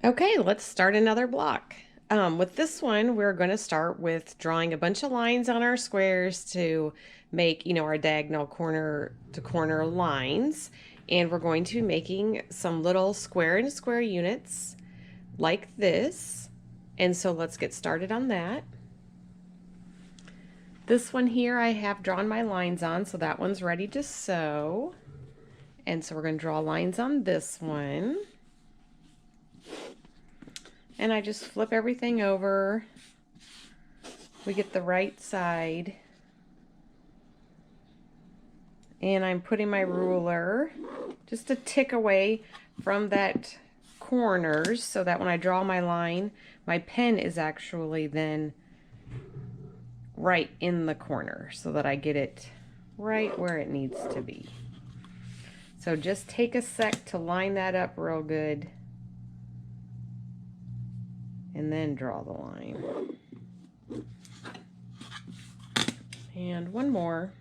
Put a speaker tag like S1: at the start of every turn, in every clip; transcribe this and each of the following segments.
S1: Okay, let's start another block. With this one, we're going to start with drawing a bunch of lines on our squares to make, our diagonal corner to corner lines. And we're going to be making some little square and square units like this. And so let's get started on that. This one here I have drawn my lines on, so that one's ready to sew. And so we're going to draw lines on this one. And I just flip everything over. We get the right side. And I'm putting my ruler just a tick away from that corners so that when I draw my line, my pen is actually then right in the corner so that I get it right where it needs to be. So just take a sec to line that up real good and then draw the line. And one more.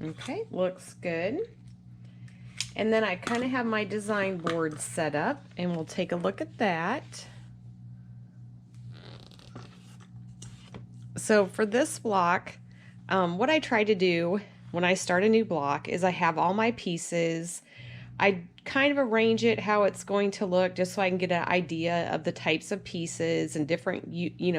S1: Okay, looks good. And then I kind of have my design board set up, and we'll take a look at that. So for this block, what I try to do when I start a new block is I have all my pieces. I kind of arrange it how it's going to look just so I can get an idea of the types of pieces and different,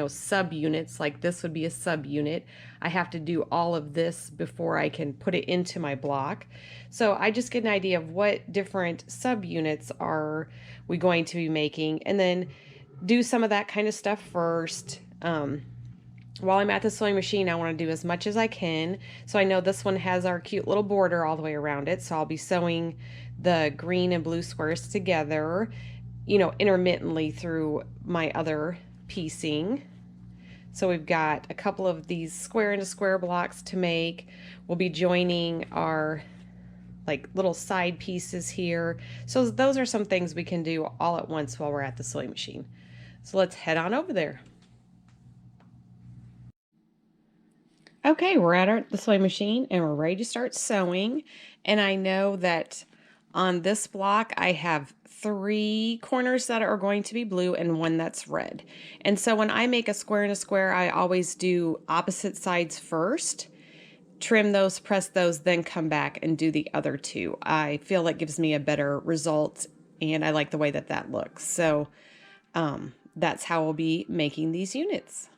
S1: sub-units. Like this would be a sub-unit. I have to do all of this before I can put it into my block. So I just get an idea of what different sub-units are we going to be making, and then do some of that kind of stuff first. While I'm at the sewing machine, I want to do as much as I can. So I know this one has our cute little border all the way around it. So I'll be sewing the green and blue squares together, intermittently through my other piecing. So we've got a couple of these square into square blocks to make. We'll be joining our little side pieces here. So those are some things we can do all at once while we're at the sewing machine. So let's head on over there. Okay, we're at the sewing machine and we're ready to start sewing. And I know that on this block I have 3 corners that are going to be blue and 1 that's red. And so when I make a square and a square, I always do opposite sides first, trim those, press those, then come back and do the other 2. I feel that gives me a better result, and I like the way that that looks. So that's how we'll be making these units.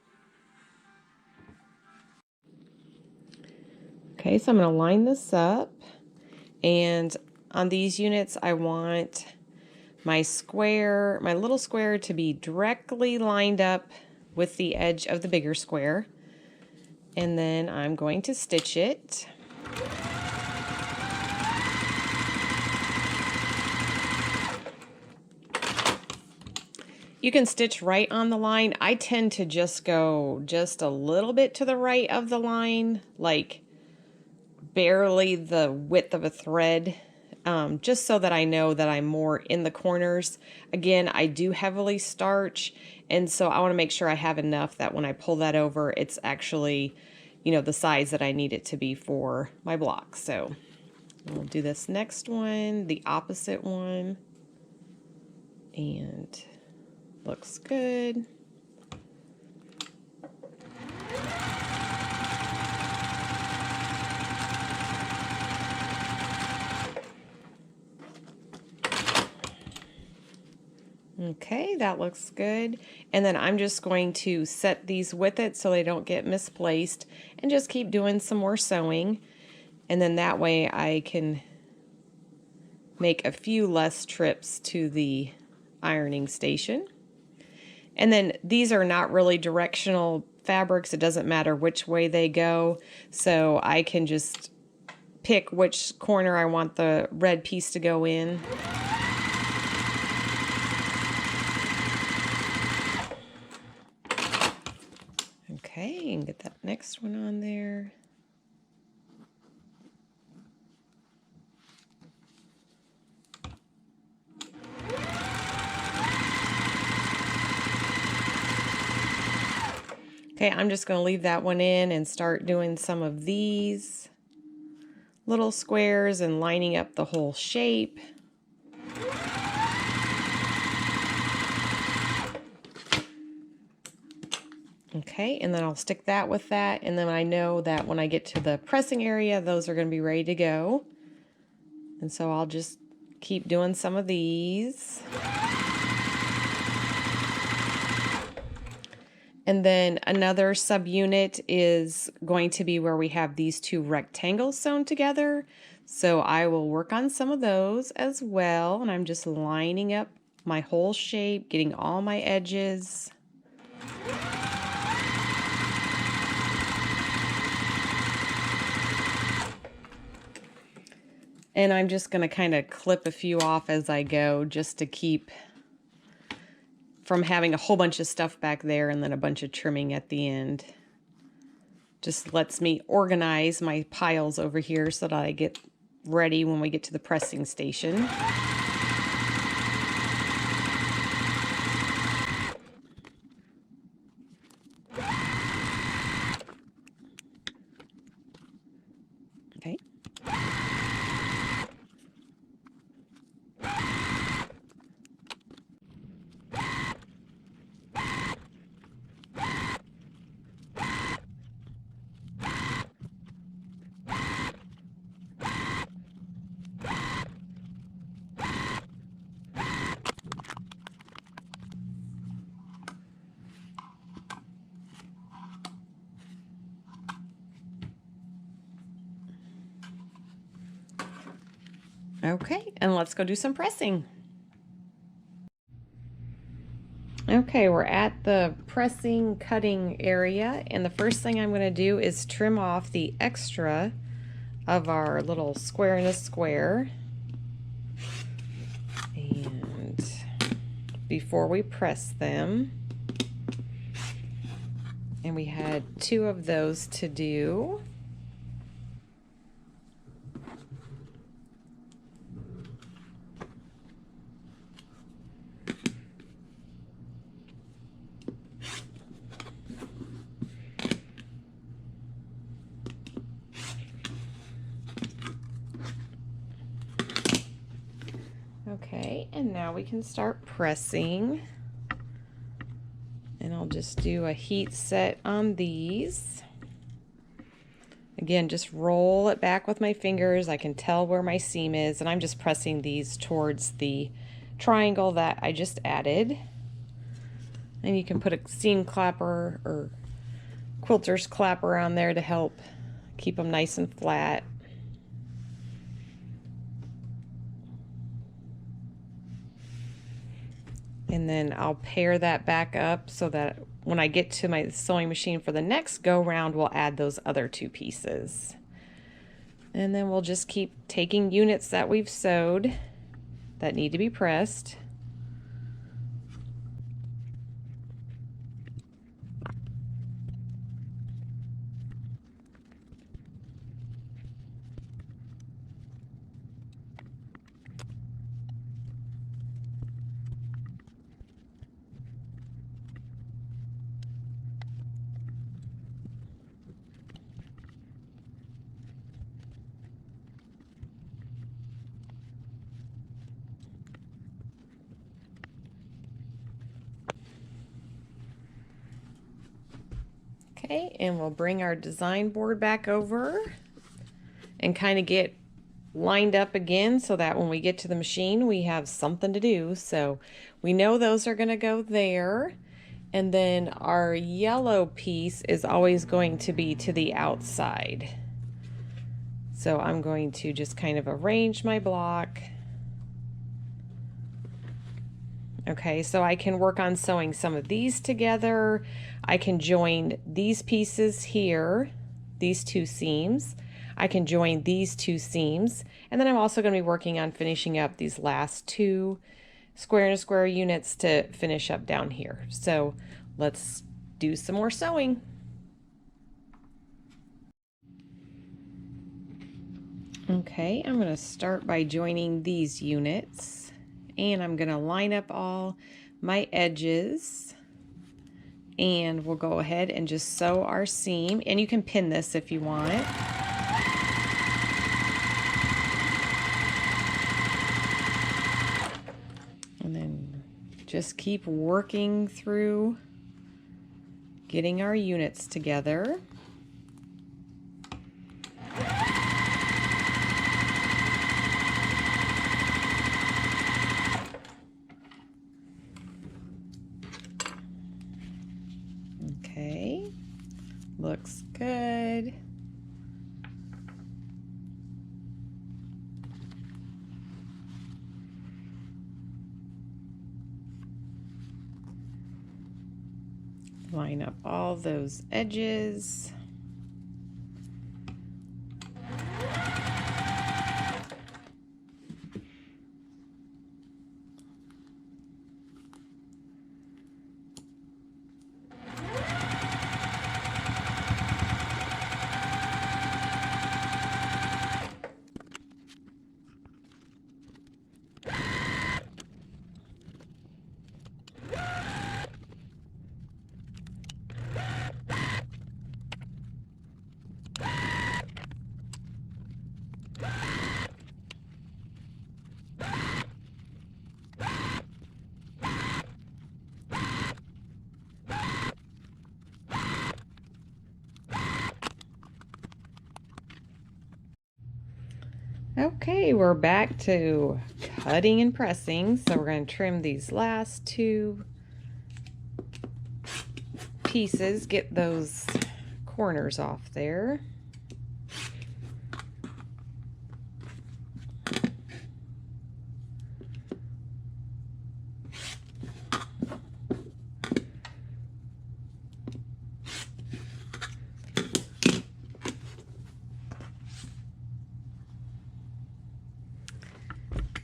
S1: Okay, so I'm going to line this up, and on these units I want my square, my little square, to be directly lined up with the edge of the bigger square, and then I'm going to stitch it. You can stitch right on the line. I tend to just go just a little bit to the right of the line, like barely the width of a thread, just so that I know that I'm more in the corners. Again, I do heavily starch, and so I want to make sure I have enough that when I pull that over, it's actually, the size that I need it to be for my block. So we'll do this next one, the opposite one, and looks good. Okay, that looks good. And then I'm just going to set these with it so they don't get misplaced, and just keep doing some more sewing. And then that way I can make a few less trips to the ironing station. And then these are not really directional fabrics. It doesn't matter which way they go. So I can just pick which corner I want the red piece to go in. Okay, and get that next one on there. Okay, I'm just going to leave that one in and start doing some of these little squares and lining up the whole shape. Okay, and then I'll stick that with that, and then I know that when I get to the pressing area, those are going to be ready to go. And so I'll just keep doing some of these. And then another subunit is going to be where we have these two rectangles sewn together. So I will work on some of those as well, and I'm just lining up my whole shape, getting all my edges. And I'm just going to kind of clip a few off as I go, just to keep from having a whole bunch of stuff back there and then a bunch of trimming at the end. Just lets me organize my piles over here so that I get ready when we get to the pressing station. Okay. Okay, and let's go do some pressing. Okay, we're at the pressing cutting area, and the first thing I'm going to do is trim off the extra of our little square in a square. And before we press them, and we had 2 of those to do. Okay, and now we can start pressing. And I'll just do a heat set on these. Again, just roll it back with my fingers. I can tell where my seam is, and I'm just pressing these towards the triangle that I just added. And you can put a seam clapper or quilter's clapper on there to help keep them nice and flat. And then I'll pair that back up so that when I get to my sewing machine for the next go round, we'll add those other 2 pieces. And then we'll just keep taking units that we've sewed that need to be pressed. Okay, and we'll bring our design board back over and kind of get lined up again so that when we get to the machine we have something to do. So we know those are going to go there, and then our yellow piece is always going to be to the outside. So I'm going to just kind of arrange my block. Okay, so I can work on sewing some of these together. I can join these pieces here, these 2 seams. I can join these 2 seams. And then I'm also going to be working on finishing up these last 2 square and a square units to finish up down here. So let's do some more sewing. Okay, I'm going to start by joining these units, and I'm going to line up all my edges, and we'll go ahead and just sew our seam, and you can pin this if you want. just keep working through getting our units together. Okay, looks good. Line up all those edges. Okay, we're back to cutting and pressing. So we're going to trim these last two pieces, get those corners off there.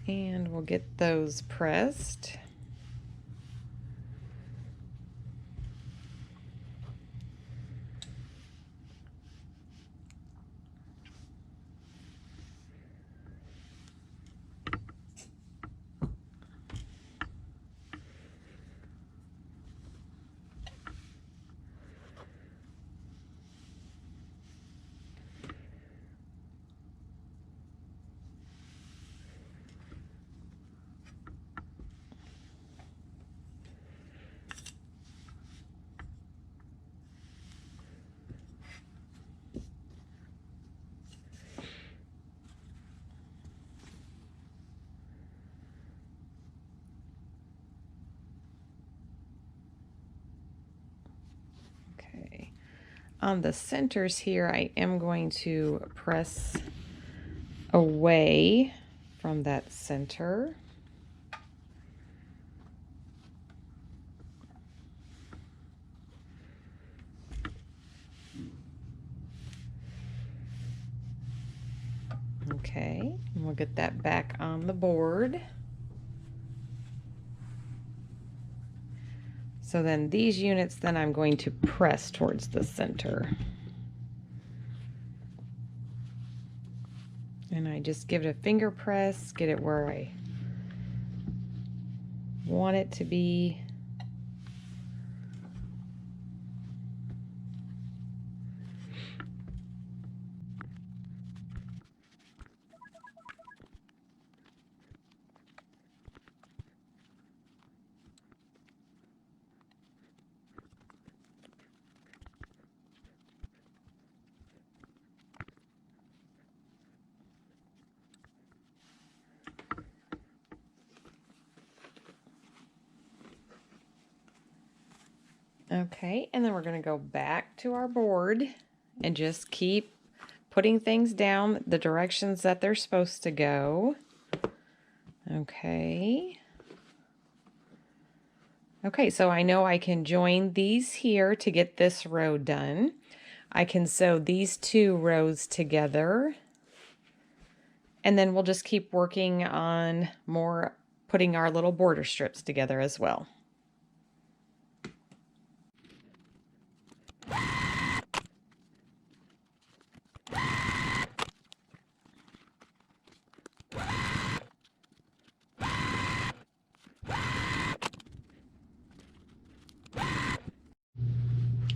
S1: And we'll get those pressed. On the centers here, I am going to press away from that center. Okay, and we'll get that back on the board. So then these units, then I'm going to press towards the center. And I just give it a finger press, get it where I want it to be. Okay, and then we're going to go back to our board and just keep putting things down the directions that they're supposed to go. Okay. Okay, so I know I can join these here to get this row done. I can sew these two rows together. And then we'll just keep working on more putting our little border strips together as well.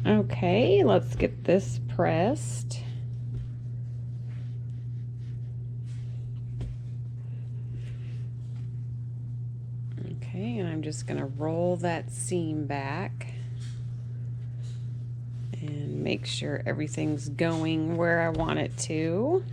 S1: Okay, let's get this pressed. Okay, Okay, and I'm just going to roll that seam back and make sure everything's going where I want it to.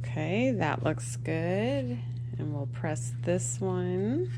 S1: Okay, that looks good. And we'll press this one.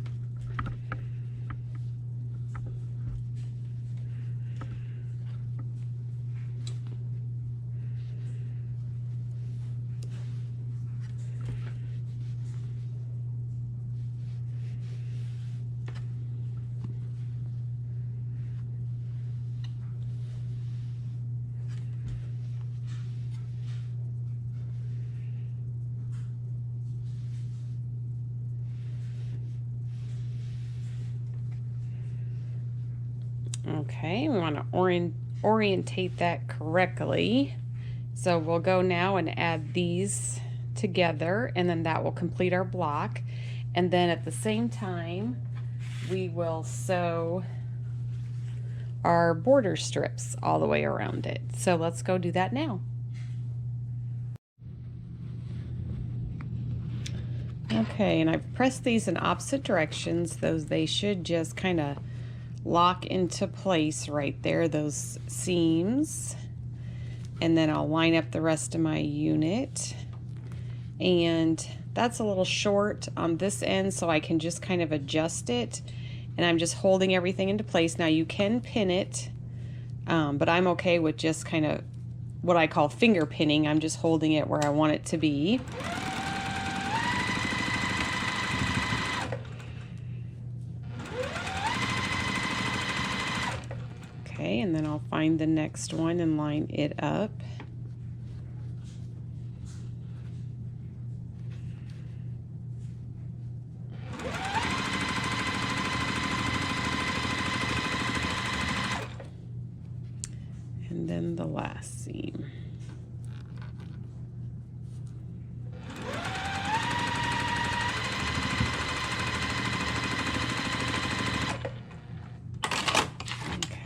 S1: Okay, we want to orientate that correctly. So we'll go now and add these together, and then that will complete our block. And then at the same time, we will sew our border strips all the way around it. So let's go do that now. Okay, and I've pressed these in opposite directions, they should just kind of lock into place right there, those seams. And then I'll line up the rest of my unit. And that's a little short on this end, so I can just kind of adjust it. And I'm just holding everything into place. Now you can pin it, but I'm okay with just kind of what I call finger pinning. I'm just holding it where I want it to be. Okay, and then I'll find the next one and line it up. And then the last seam.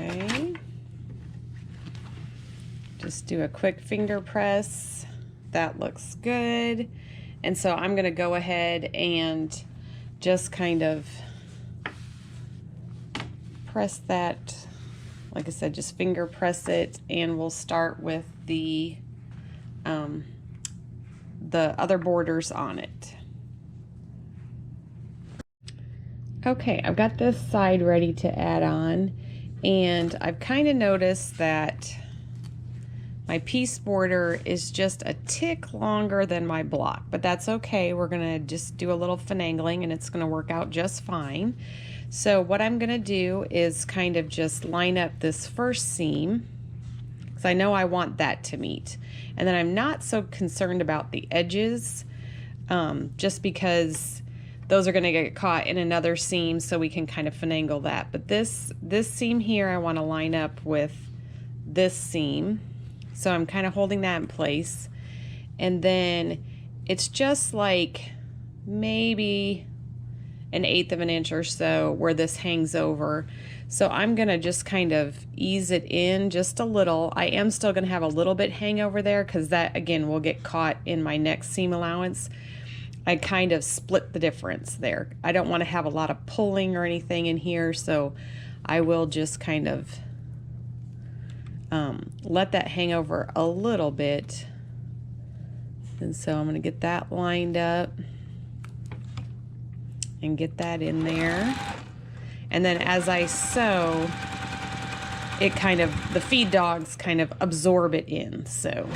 S1: Okay. Just do a quick finger press. That looks good. And so I'm going to go ahead and just kind of press that. Like I said, just finger press it, and we'll start with the other borders on it. Okay, I've got this side ready to add on, and I've kind of noticed that my piece border is just a tick longer than my block, but that's okay. We're gonna just do a little finagling and it's gonna work out just fine. So what I'm gonna do is kind of just line up this first seam, because I know I want that to meet. And then I'm not so concerned about the edges, just because those are gonna get caught in another seam, so we can kind of finagle that. But this seam here, I wanna line up with this seam. So I'm kind of holding that in place. And then it's just like maybe 1/8 of an inch or so where this hangs over. So I'm gonna just kind of ease it in just a little. I am still gonna have a little bit hang over there, because that again will get caught in my next seam allowance. I kind of split the difference there. I don't want to have a lot of pulling or anything in here, so I will just kind of let that hang over a little bit. And so I'm going to get that lined up and get that in there. And then as I sew, it kind of, the feed dogs kind of absorb it in. So,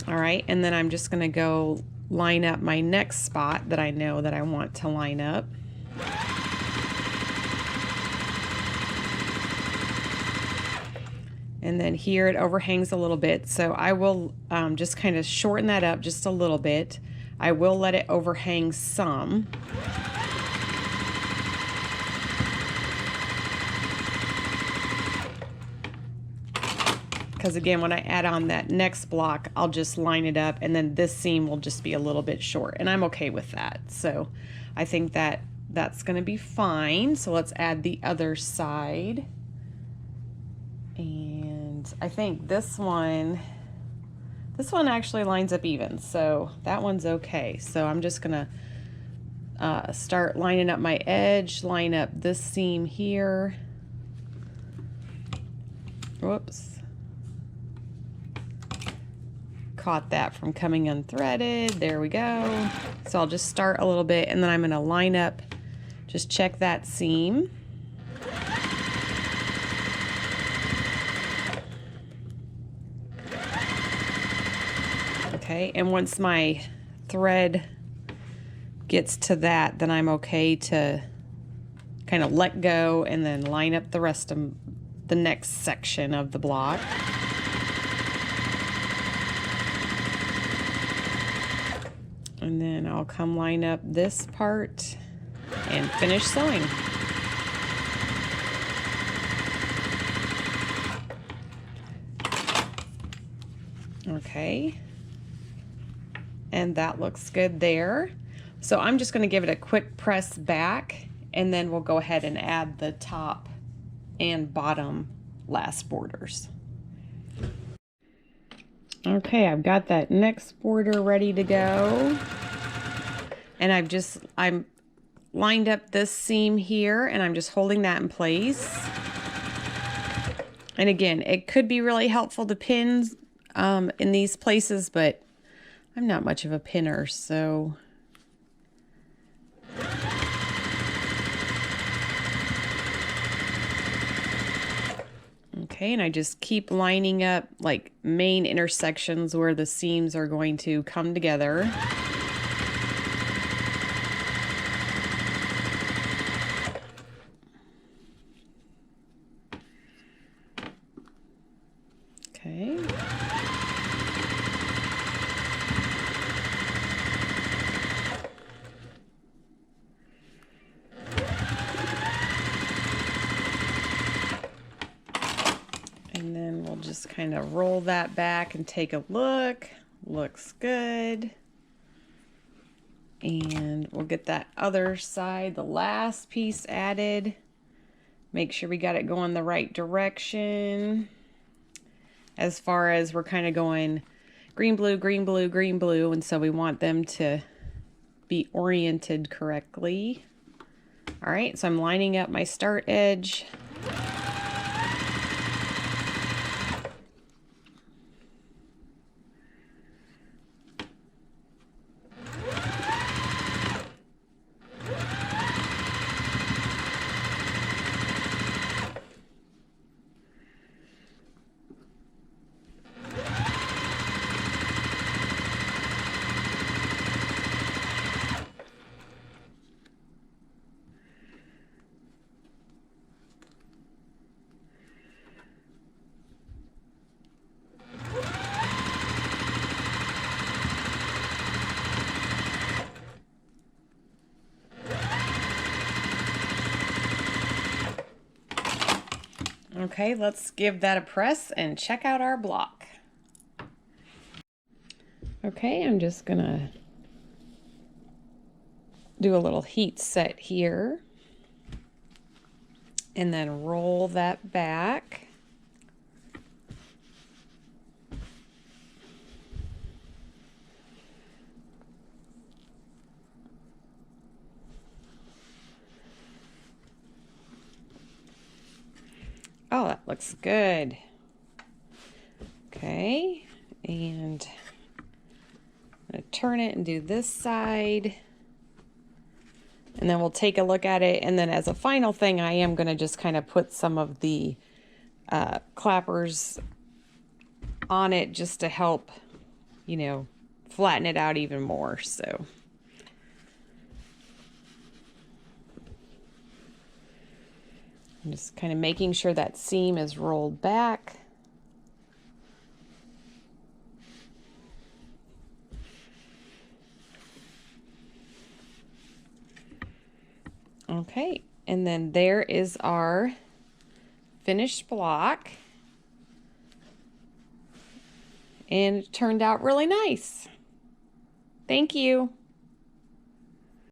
S1: all right, and then I'm just going to go line up my next spot that I know that I want to line up. And then here it overhangs a little bit, so I will just kind of shorten that up just a little bit. I will let it overhang some. Because again, when I add on that next block, I'll just line it up, and then this seam will just be a little bit short, and I'm okay with that. So I think that that's going to be fine. So let's add the other side. And I think this one actually lines up even, so that one's okay. So I'm just gonna start lining up my edge, line up this seam here. Whoops. Caught that from coming unthreaded. There we go. So I'll just start a little bit and then I'm gonna line up, just check that seam. Okay, and once my thread gets to that, then I'm okay to kind of let go and then line up the rest of the next section of the block. And then I'll come line up this part and finish sewing. Okay. And that looks good there. So I'm just going to give it a quick press back and then we'll go ahead and add the top and bottom last borders. Okay, I've got that next border ready to go. And I'm lined up this seam here and I'm just holding that in place. And again, it could be really helpful to pin in these places, but I'm not much of a pinner, so. Okay, and I just keep lining up like main intersections where the seams are going to come together. Okay. And then we'll just kind of roll that back and take a look. Looks good. And we'll get that other side, the last piece added. Make sure we got it going the right direction. As far as we're kind of going green, blue, green, blue, green, blue. And so we want them to be oriented correctly. All right, so I'm lining up my start edge. Okay, let's give that a press and check out our block. Okay, I'm just gonna do a little heat set here and then roll that back. Oh, that looks good. Okay, and I'm going to turn it and do this side. And then we'll take a look at it. And then as a final thing, I am going to just kind of put some of the clappers on it just to help, you know, flatten it out even more. So. I'm just kind of making sure that seam is rolled back. Okay, and then there is our finished block. And it turned out really nice. Thank you.